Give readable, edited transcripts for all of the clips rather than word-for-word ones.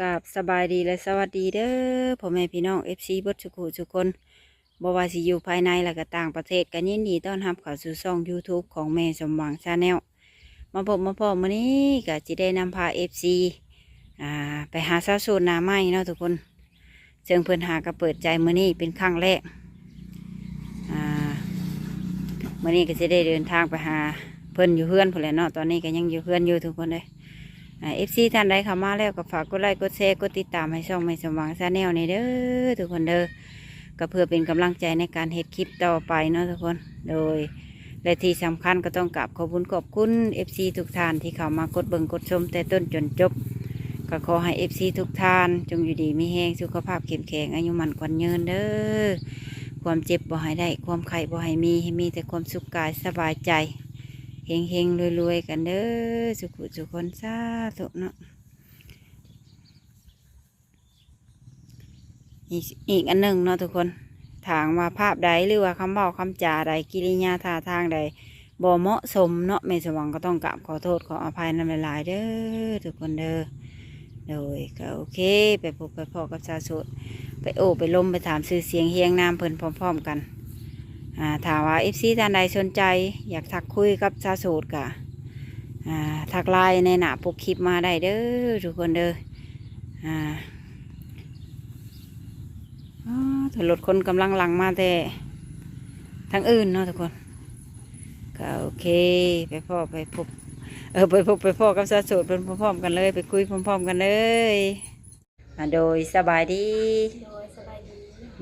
กับสบายดีและสวัสดีเด้อพ่อแม่พี่น้องFCเบิดทุกผู้ทุกคนบ่ว่าสิอยู่ภายในและก็ต่างประเทศกันยินดีต้อนรับเข้าสู่ช่อง YouTube ของแม่สมหวังชาแนลมาพบมาพอมื้อนี้ก็สิได้นำพา FC ไปหาสาวโสดหน้าใหม่เนาะทุกคนซึ่งเพิ่นหาก็เปิดใจมื้อนี้เป็นครั้งแรกมื้อนี้ก็สิได้เดินทางไปหาเพิ่นอยู่เฮือนพุ่นแหละเนาะตอนนี้ก็ยังอยู่เฮือนอยู่ทุกคนเลยFC ท่านใดเข้ามาแล้วก็ฝากกดไลค์กดแชร์กดติดตามให้ช่องไม่สมหวังชาแนลในเด้อทุกคนเด้อก็เพื่อเป็นกำลังใจในการเฮ็ดคลิปต่อไปเนาะทุกคนโดยและที่สำคัญก็ต้องกราบขอบคุณ FC ทุกท่านที่เข้ามากดเบิ่งกดชมแต่ต้นจนจบก็ขอให้ FC ทุกท่านจงอยู่ดีมีแรงสุขภาพเข้มแข็งอายุมั่นขวัญยืนเด้อความเจ็บบ่ให้ได้ความไข้บ่ให้มีแต่ความสุขกายสบายใจเฮงรวยกันเด้อสุขุสุขคนสาธุเนาะอีกอันหนึ่งเนาะทุกคนถางว่าภาพใดหรือว่าคำเว้าคำจาใดกิริยาท่าทางใดบ่เหมาะสมเนาะแม่สว่างก็ต้องกราบขอโทษขออภัยนำหลายๆเด้อทุกคนเด้อโดยก็โอเคไปพบไปพอกับชาวโสดไปโอ้ไปล้มไปถามชื่อเสียงเฮียงนามเพิ่นพร้อมๆกันถามว่าFCท่านใดสนใจอยากทักคุยกับชาวโสดกะทักไลน์ในหน้าปกคลิปมาได้เด้อทุกคนเด้อถรถคนกำลังหลังมาแต่ทั้งอื่นเนาะทุกคนก็โอเคไปพบไปพบกับชาวโสดเป็นพร้อมๆกันเลยไปคุยพร้อมๆกันเลยโดยสบายดี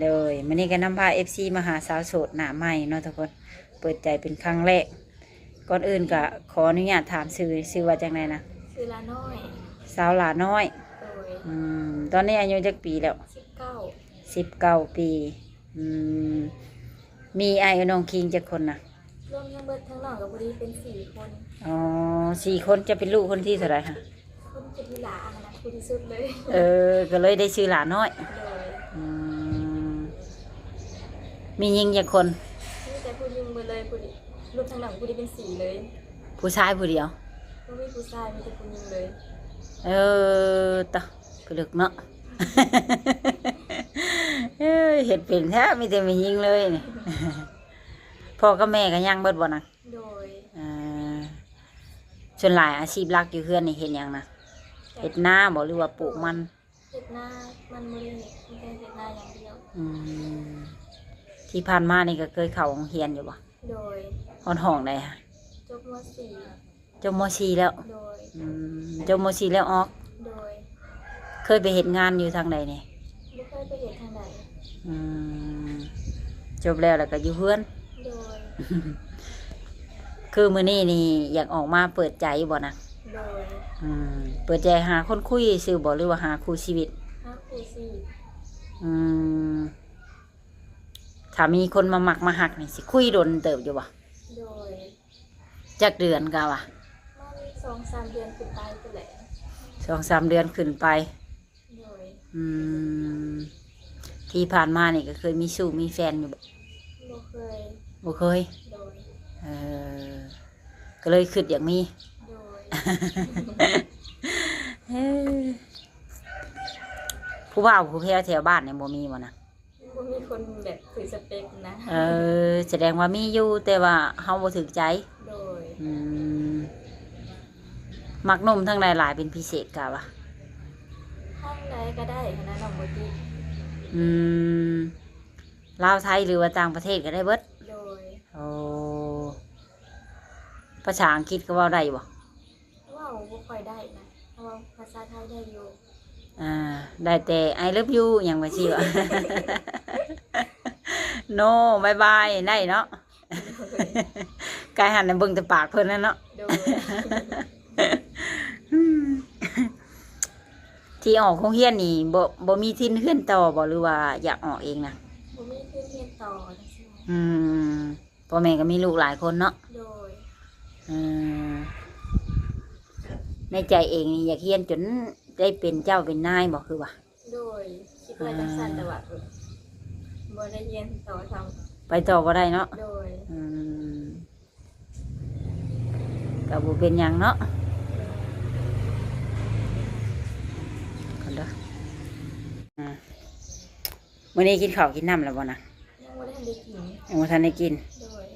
โดยมันนี่ก็นำพา FC มาหาสาวโสดหน้าใหม่เนาะทุกคนเปิดใจเป็นครั้งแรกก่อนอื่นก็ขออนุญาตถามชื่อว่าจังไงนะชื่อลาน้อยสาวหลาน้อยตอนนี้อายุจักปีแล้ว19 ปีมีไอ้น้องคิงจักคนนะรวมทั้งเบิดทั้งหลังกับบุรีเป็น4 คนอ๋อ4 คนจะเป็นลูกคนที่เท่าไหร่คะคนที่หลานะคนที่สุดเลยก็เลยได้ชื่อหลาน้อยมียิงจักคนมีแต่ผู้หญิงหมดเลยผู้ดีรวมทั้งหลังบุรีเป็น4เลยผู้ชายผู้เดียวก็ไม่ผู้ชายมีแต่ผู้หญิงเลยต่อกระดึกเนาะ เห็ดเป็นแท้มีแต่มียิงเลยนี่ พ่อกับแม่ก็ยังเบิดบ่นะโดยส่วนหลายอาชีพหลักอยู่เพื่อนนี่เห็นยังนะเห็ดหน้าบ่หรือว่าปลูกมันเห็ดหน้ามันไม่ได้มีแต่เห็ดหน้าอย่างเดียวที่ผ่านมานี่ก็เคยเข้าโรงเรียนอยู่บ่โดยห้องไหนฮะจบม.4จบม.4แล้วโดยจบม.4แล้วออกโดยเคยไปเห็นงานอยู่ทางใดนี่ไม่เคยไปเห็นทางไหนจบแล้วก็อยู่เพื่อนโดยคือมื้อนี้นี่อยากออกมาเปิดใจบ่นะโดยเปิดใจหาคนคุยซื่อบ่หรือว่าหาคู่ชีวิตหาคู่ชีวิตถ้ามีคนมาหมักมาหักนี่สิคุยโดนเติบอยู่บ่โดยจักเดือนกะวะมัน2-3 เดือนขึ้นไปก็แหละ2-3 เดือนขึ้นไปโดยที่ผ่านมานี่ก็เคยมีสู้มีแฟนอยู่บ่เคยโดยก็เลยคิดอย่างนี้โดยผู้บ่าวผู้แพ้แถวบ้านเนี่ยบ่มีบ่นะบ่มีคนแบบถือสเปคนะแสดงว่ามีอยู่แต่ว่าเฮาบ่ถึกใจโดยมักนมทั้งหลายๆเป็นพิเศษกะวะทางใดก็ได้คณะน้องบ่ติลาวไทยหรือว่าต่างประเทศก็ได้เบิดโดยภาษาอังกฤษก็เว้าได้บ่ว้าวบ่ค่อยได้นะเพราะว่าภาษาไทยได้อยู่ได้แต่ I love you อย่างว่าสิวะ no bye bye ได้เนาะกายหันเบิ่งแต่ปากเพิ่นนั่นเนาะที่ออกโรงเรียนนี่บ่มีทินเฮือนต่อบ่หรือว่าอยากออกเองนะบ่มีทินเฮือนต่อจังซี่พ่อแม่ก็มีลูกหลายคนเนาะโดยในใจเองนี่อยากเรียนจนได้เป็นเจ้าเป็นนายบ่คือว่าโดยคิดว่าจังซั่นแต่ว่าบ่ได้เรียนต่อทำไปต่อบ่ได้เนาะโดยก็บ่เป็นหยังเนาะ เด้อมื้อนี้กินข้าวกินน้ำแล้วบ่นะ ยังบ่ได้ทันได้กิน ยังบ่ทันได้กิน โดย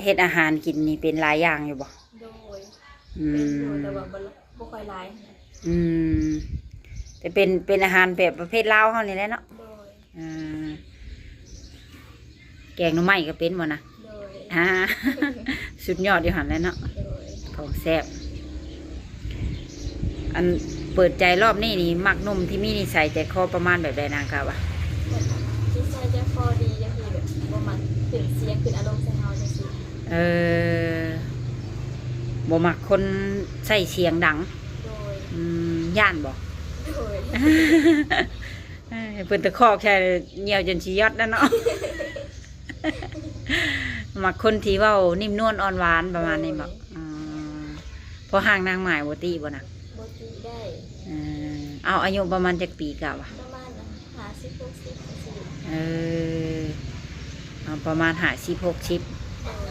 เฮ็ดอาหารกินนี่เป็นหลายอย่างอยู่บ่ โดย อื เป็นอยู่ ม แต่ว่าบ่ค่อยหลายนะ อืมแต่เป็นอาหารแบบประเภทลาวเฮานี่แหละเนาะ โดย อ่าแกงหน่อไม้ก็เป็นบ่นะ โดย สุดยอดอยู่หั่นแหล้วเนาะ โดย ของแซ่บอันเปิดใจรอบนี้นี่มักหนุ่มที่มีนิสัยใจคอประมาณแบบใดนางครับวะ ที่ใช้จะพอดีจังซี่แบบบ่มักขึ้นเสียงขึ้นอารมณ์ใส่เฮาจังซี่ เออบ่มักคนใส่เสียงดัง โดย ย่านบ่ โดย เพิ่นตะคอกแค่เหนียวจนชียอดแล้วเนาะ มักคนที่เว้านิ่มนวลอ่อนหวานประมาณนี้บ่พอห่างนางหมายบ่ตีบ่นะ บ่ตีได้ เอาอายุประมาณจักปีกะวะ ประมาณ50 60จังซี่ เอาประมาณ50-60 โดย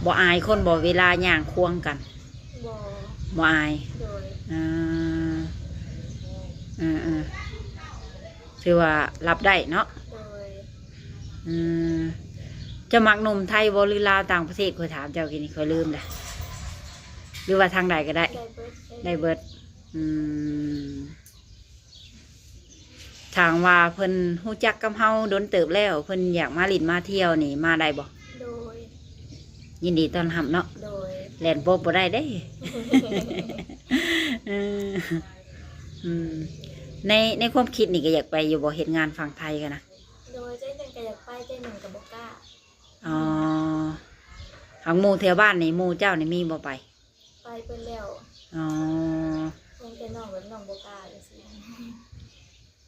บ่อายคนบ่เวลาย่างควงกัน บ่ บ่อาย โดย ถือว่ารับได้เนาะ โดย จะมักหนุ่มไทยบ่หรือลาวต่างประเทศเคยถามเจ้ากินนี่เคยลืมเลยหรือว่าทางใดก็ได้ ได้เบิดทางว่าเพิ่นฮู้จักกับเฮาโดนเติบแล้วเพิ่นอยากมาลิ้นมาเที่ยวนี่มาได้บ่ โดย ยินดีต้อนรับเนาะ โดย แล่นโป๊บบ่ได้เด้ เออในความคิดนี่ก็อยากไปอยู่บ่เฮ็ดงานฝั่งไทยกันนะ โดยใจหนึ่งก็อยากไปใจหนึ่งก็บ่กล้า อ๋อทางหมู่แถวบ้านนี่หมู่เจ้านี่มีบ่ไป ไปเพิ่นแล้ว อ๋อ ยังแต่น้องแบบน้องบ่กล้าจังซี่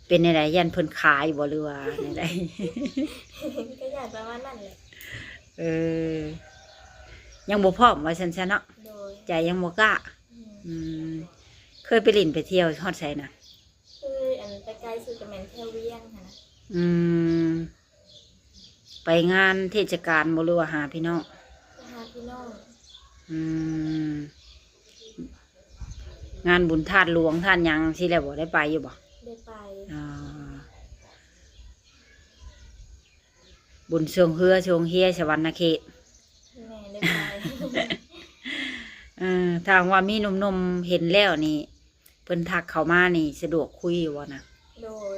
เป็นในใดยันเพิ่นขายบ่หรือว่าในใด ก็อยากประมาณนั้นแหละ เออ ยังบ่พร้อมว่าซั่นซะเนาะ โดย ใจยังบ่กล้า อืมเคยไปเล่นไปเที่ยวฮอดไสน่ะ คืออันไปไกลสุดก็แม่นแถวเวียงหั่นน่ะ อืม ไปงานเทศกาลบ่หรือว่าหาพี่น้อง ไปหาพี่น้อง อืม งานบุญธาตุหลวงธาตุหยังสิแล้วบ่ได้ไปอยู่บ่ ได้ไป อ่าบุญทรงเฮือทรงเฮียสวรรณเขต แม่ได้ไป ทางว่ามีหนุ่มๆเห็นแล้วนี่เพิ่นทักเข้ามานี่สะดวกคุยอยู่บ่นะ โดย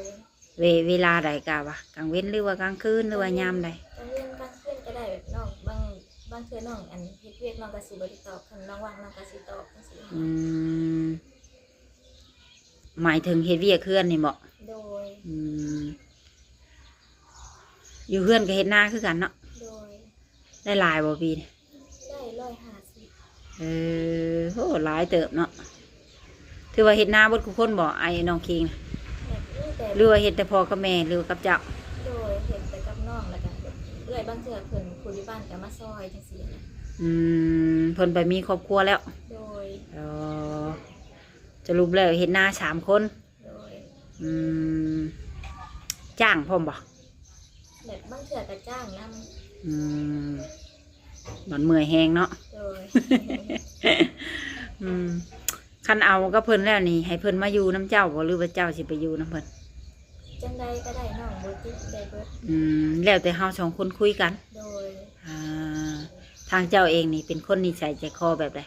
เวลาใดกะวะกลางเว้นหรือว่ากลางคืนหรือว่ายามใด กลางเวียนกลางคืนก็ได้แบบน้องบางเทื่อน้องอันเฮ็ดเวียกน้องก็สิบ่ได้ตอบคันน้องว่างน้องก็สิตอบจังซี่ หมายถึงเฮ็ดเวียกเฮือนนี่บ่ โดย อยู่เฮือนก็เฮ็ดนาคือกันเนาะ โดย ได้หลายบ่ปีนี่ ได้150 โหหลายเติบเนาะถือว่าเฮ็ดนาเบิดทุกคนบ่ไอ้น้องคิงน่ะ แบบนี้แต่ หรือว่าเฮ็ดแต่พ่อกับแม่หรือว่ากับเจ้า โดยเห็นแต่กับน้องแล้วกันเอื้อยบางเทื่อเพิ่นผู้ที่บ้านก็มาซอยจังซี่นะ เพิ่นไปมีครอบครัวแล้ว โดย จะรูปแล้วเฮ็ดนา3 คน โดย จ้างพร้อมบ่ แบบบางเทื่อก็จ้างนำ มันเมื่อยแหงเนาะ โดย คันเอาก็เพิ่นแล้วนี่ให้เพิ่นมาอยู่น้ำเจ้าบ่หรือว่าเจ้าสิไปอยู่น้ำเพิ่น จังใดก็ได้น้องบ่ติดได้เบิด แล้วแต่เฮา2 คนคุยกัน โดย ทางเจ้าเองนี่เป็นคนนิสัยใจคอแบบใด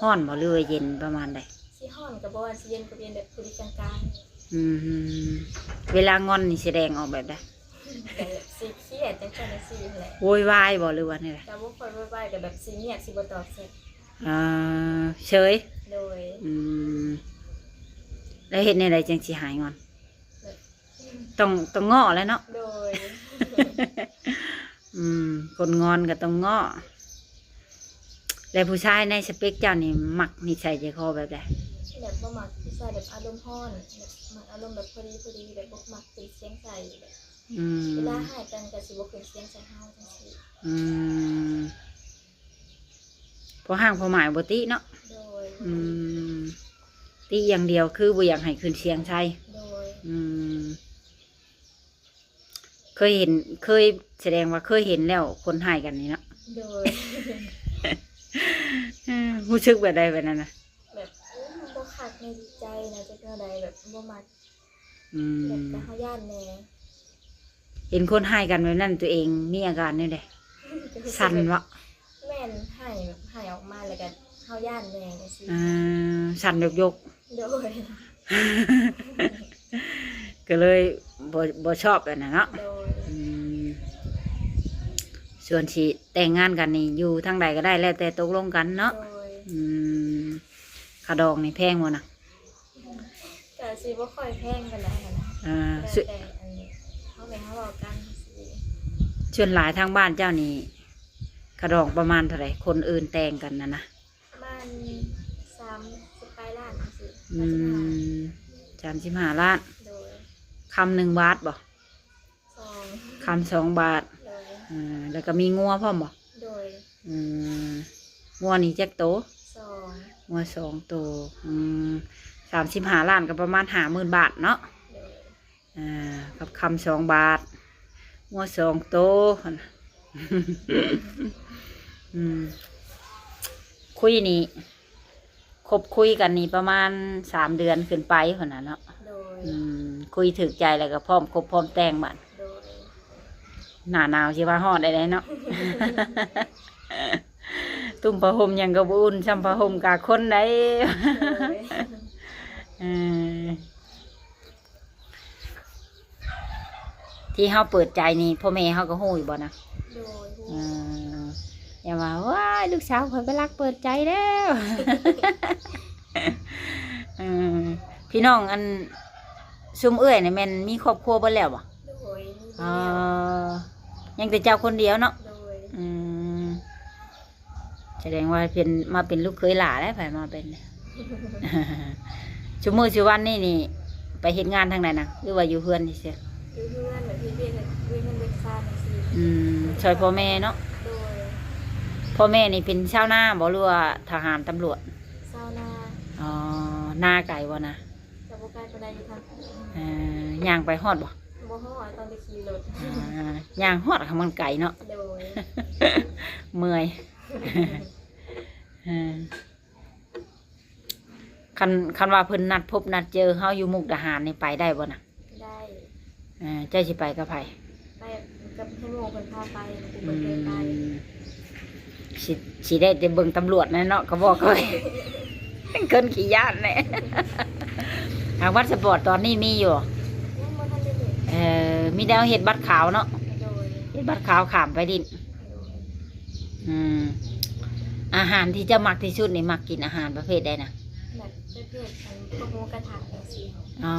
ร้อนบ่หรือว่าเย็นประมาณใด สิฮ้อนก็บ่ว่าสิเย็นก็เย็นแบบพอดีกลาง เวลางอนนี่แสดงออกแบบใด ๆแต่แบบสิเครียดจังซั่นจังซี่แหละ โวยวายบ่หรือว่านี่แหละ แต่บ่ค่อยไว้ๆก็แบบสิเงียบสิบ่ตอบเสร็จ เฉย โดย แล้วเฮ็ดในใดจังสิหายงอน แบบ ต้องง้อแล้วเนาะ โดย คนงอนก็ต้องง้อแล้วผู้ชายในสเปคเจ้านี่มักนิสัยใจคอแบบใด แบบบ่มักผู้ชายแบบอารมณ์ร้อนแบบมักอารมณ์แบบพอดีแบบบ่มักเป็นเสียงใส่แบบเวลาหายกันก็สิบ่เป็นเสียงใส่เฮาจังซี่ พอห่างพอหมายบ่ติเนาะ โดย ติอย่างเดียวคือบ่อยากให้ขึ้นเสียงใส่ โดย เคยแสดงว่าเคยเห็นแล้วคนหายกันนี่เนาะ โดย รู้สึกแบบใดแบบนั้นนะ แบบบ่คั คักในใจนะจะเป็นอะไรแบบบ่มัก อื แบบ ม แต่เฮาย่านแน่ เห็นคนให้กันแบบนั้นตัวเองมีอาการนี่เลยสั่นวะ แม่นให้แบบให้ออกมาแล้วก็เฮาย่านแน่จังซี่ สั่นยก โดย ๆ ก็เลยบ่ชอบแบบนั้นเนาะ โดย อืมส่วนที่แต่งงานกันนี่อยู่ทางใดก็ได้แล้วแต่ตกลงกันเนาะ โดย อืมค่าดองนี่แพงบ่นะ ก็สิบ่ค่อยแพงปานใดหั้นนะ แล้ว แต่อันนี้เฮาแม่นเฮาเว้ากันสิ ส่วนหลายทางบ้านเจ้านี่ค่าดองประมาณเท่าไหร่คนอื่นแต่งกันนะ ประมาณ30ปลายล้านจังซี่ อืม35 ล้าน โดย คำ1 บาทบ่ 2 คำ2 บาท โดย แล้วก็มีงัวพร้อมบ่ โดย อืมงัวนี่จักโต 2 งัว2 โต35 ล้านก็ประมาณ50,000 บาทเนาะ โดย กับคำ2 บาทงัว2 โต อืมคุยนี่คบคุยกันนี่ประมาณ3 เดือนขึ้นไปคนนั้นเนาะ โดย คุยถึกใจแล้วก็พร้อมคบพร้อมแต่งบัด โดย หน้าหนาวสิว่าฮอดได้เนาะ ตุ้มผ้าห่มยังกระบุนซ้ำผ้าห่มกาคนได้ โดย เออที่เฮาเปิดใจนี่พ่อแม่เฮาก็ฮู้อยู่บ่นะ โดย เอออย่าว่าว้ายลูกสาวข่อยไปรักเปิดใจแล้ว เออพี่น้องอันซุมเอื้อยนี่แม่นมีครอบครัวเบ่แล้วบ่ โดยมี เอ เดียว ยังแต่เจ้าคนเดียวเนาะ โดย อืมแสดงว่าเป็นมาเป็นลูกเคยหลาแล้วไผมาเป็น ชั่วโมงชั่ววันนี่ไปเฮ็ดงานทางไหนนะหรือว่าอยู่เพื่อนที่เสีย อยู่เพื่อนแบบพี่เบี้ยเงินเดือนซ่าจังซี่ ช่วยพ่อแม่เนาะ โดย พ่อแม่นี่เป็นชาวนาบ่หรือว่าทหารตำรวจ ชาวนา อ๋อหน้าไก่บ่นะ จะบ่ไกลปานใดอยู่ทาง ย่างไปฮอดบ่ บ่ฮอดตอนไปขี่รถ ย่างฮอดค่ะมันไก่เนาะ โดย เมื่อย คันว่าเพิ่นนัดพบนัดเจอเฮาอยู่มุกดาหารนี่ไปได้บ่นะ ได้ เจ้าสิไปกับไผ ไปกับให้โมเพิ่นพาไปกู อื เพิ่นเคยไป มสิได้แต่เบิ่งตำรวจแน่เนาะก็บอกเขา เกินขี้ยานแน่ ทางวัดสปอร์ตตอนนี้มีอยู่ ยังบ่ทันได้เห็น มีแนวเฮ็ดบัตรขาวเนาะ โดย เฮ็ดบัตรขาวขามไปดิน โดย อาหารที่เจะมักที่สุดนี่มักกินอาหารประเภทใดนะ แบบประเภทอันพวกหมูกระทะจังซี่ อ๋อ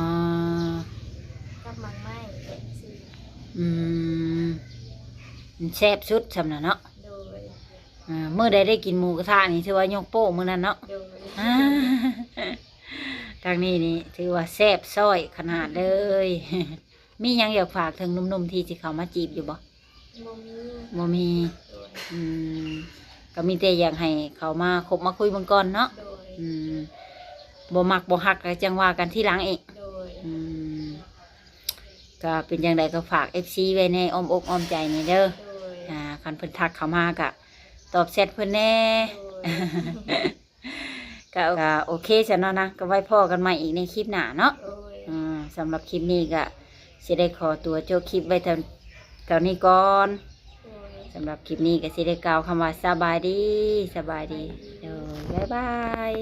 กับหมักไหม้จังซี่ แซ่บสุดสำนักเนาะ โดย เมื่อใดได้กินหมูกระทะนี่ถือว่ายกโป้มื้อนั้นเนาะ โดย อ่าทางนี้นี่ถือว่าแซ่บซ้อยขนาดเลย มีหยังอยากฝากถึงหนุ่มๆที่สิเขามาจีบอยู่บ่ บ่มี บ่มี โดย อืมก็มีแต่อยากให้เขามาคบมาคุยเบิ่งก่อนเนาะ โดย บ่มักบ่ฮักก็จังว่ากันที่หลังเอง โดย ก็เป็นอย่างไรก็ฝาก FC ไว้ในอ้อมอกอ้อมใจนี่เด้อ โดย คันเพิ่นทักเข้ามากะตอบแชทเพิ่นแน่ โดย ก็โอเคจ้ะเนาะนะก็ไว้พ่อกันใหม่อีกในคลิปหน้าเนาะ โดย สำหรับคลิปนี้ก็สิได้ขอตัวโจบคลิปไว้เท่านี้ก่อน โดย สำหรับคลิปนี้ก็สิได้กล่าวคำว่าสบายดีเด้อบ๊ายบาย